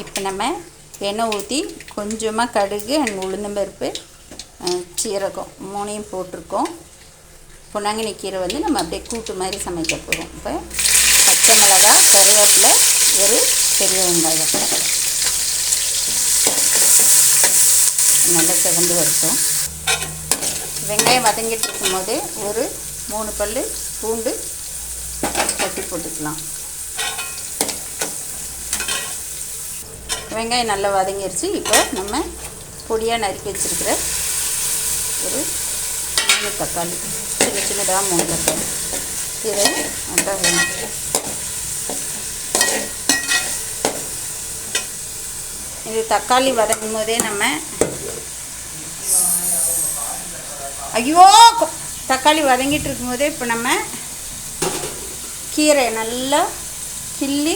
இப்போ நம்ம எண்ணெய் ஊற்றி கொஞ்சமாக கடுகு அண்ட் உளுந்தம்பருப்பு சீரகம் 3 போட்டிருக்கோம். பொன்னாங்கண்ணி கீரை வந்து நம்ம அப்படியே கூட்டு மாதிரி சமைக்க போகிறோம். இப்போ பச்சை மிளகாய், கருவேப்பிலை, ஒரு பெரிய வெங்காயம் நல்லா சிவந்து வரட்டும். வெங்காயம் வதங்கிட்டு இருக்கும்போது ஒரு 3 பல் பூண்டு தட்டி போட்டுக்கலாம். வெங்காயம் நல்லா வதங்கிடுச்சு. இப்போ நம்ம பொடியாக நறுக்கி வச்சுருக்கிற ஒரு 3 தக்காளி, சின்னதாக 3 தக்காளி இதை நல்லா வேணும். இது தக்காளி வதக்கும் போதே நம்ம தக்காளி வதங்கிட்டு இருக்கும்போதே இப்போ நம்ம கீரை நல்லா கிள்ளி,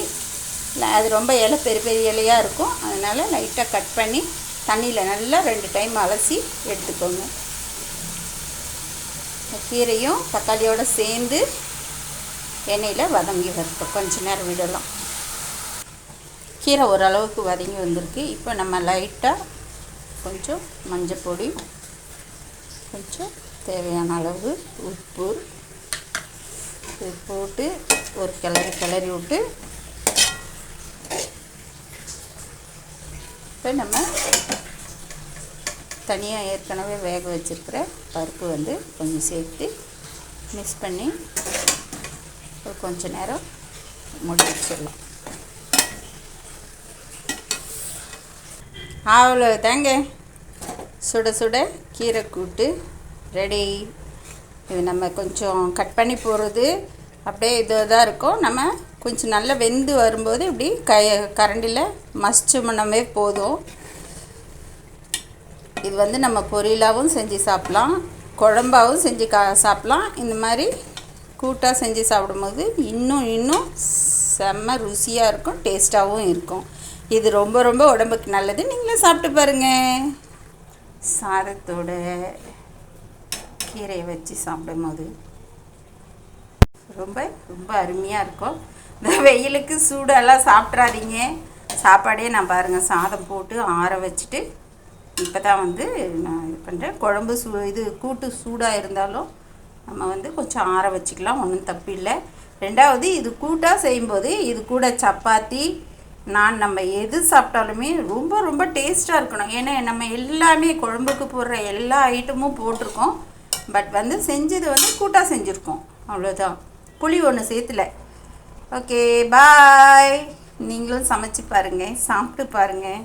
அது ரொம்ப இலை பெரிய பெரிய இலையாக இருக்கும், அதனால் லைட்டாக கட் பண்ணி தண்ணியில் நல்லா 2 டைம் அலசி எடுத்துக்கோங்க. கீரையும் தக்காளியோடு சேர்ந்து எண்ணெயில் வதங்கி வரட்டும். கொஞ்ச நேரம் விடலாம். கீரை ஓரளவுக்கு வதங்கி வந்திருக்கு. இப்போ நம்ம லைட்டாக கொஞ்சம் மஞ்சள் பொடி, கொஞ்சம் தேவையான அளவு உப்பு இது போட்டு ஒரு கிளறி விட்டு இப்போ நம்ம தனியாக ஏற்கனவே வேக வச்சுருக்கிற பருப்பு வந்து கொஞ்சம் சேர்த்து மிக்ஸ் பண்ணி ஒரு கொஞ்ச நேரம் மூடி வச்சிடலாம். அவ்வளோதாங்க, சுட சுட கீரை கூட்டு ரெடி. இது நம்ம கொஞ்சம் கட் பண்ணி போடுறது அப்படியே இதாக இருக்கும். நம்ம கொஞ்சம் நல்லா வெந்து வரும்போது இப்படி கரண்டியில் மசிச்சு பண்ணவே போதும். இது வந்து நம்ம பொரியலாகவும் செஞ்சு சாப்பிட்லாம், குழம்பாகவும் செஞ்சு சாப்பிட்லாம். இந்த மாதிரி கூட்டாக செஞ்சு சாப்பிடும்போது இன்னும் செம்ம ருசியாக இருக்கும், டேஸ்ட்டாகவும் இருக்கும். இது ரொம்ப ரொம்ப உடம்புக்கு நல்லது. நீங்களும் சாப்பிட்டு பாருங்கள். சாதத்தோட கீரையை வச்சு சாப்பிடும்போது ரொம்ப ரொம்ப அருமையாக இருக்கும். இந்த வெயிலுக்கு சூடெல்லாம் சாப்பிட்றாதீங்க. சாப்பாடே நான் பாருங்கள் சாதம் போட்டு ஆற வச்சுட்டு இப்போ தான் வந்து நான் இது பண்ணுறேன். குழம்பு இது கூட்டு சூடாக இருந்தாலும் நம்ம வந்து கொஞ்சம் ஆற வச்சுக்கலாம், ஒன்றும் தப்பில்லை. ரெண்டாவது, இது கூட்டாக செய்யும்போது இது கூட சப்பாத்தி, நம்ம எது சாப்பிட்டாலுமே ரொம்ப ரொம்ப டேஸ்ட்டாக இருக்கணும். ஏன்னா நம்ம எல்லாமே குழம்புக்கு போடுற எல்லா ஐட்டமும் போட்டிருக்கோம். பட் வந்து செஞ்சது வந்து கூட்டாக செஞ்சுருக்கோம், அவ்வளோதான். புளி ஒன்று சேர்த்துல. ஓகே, பாய். நீங்களும் சமைச்சு பாருங்கள், சாப்பிட்டு பாருங்கள்.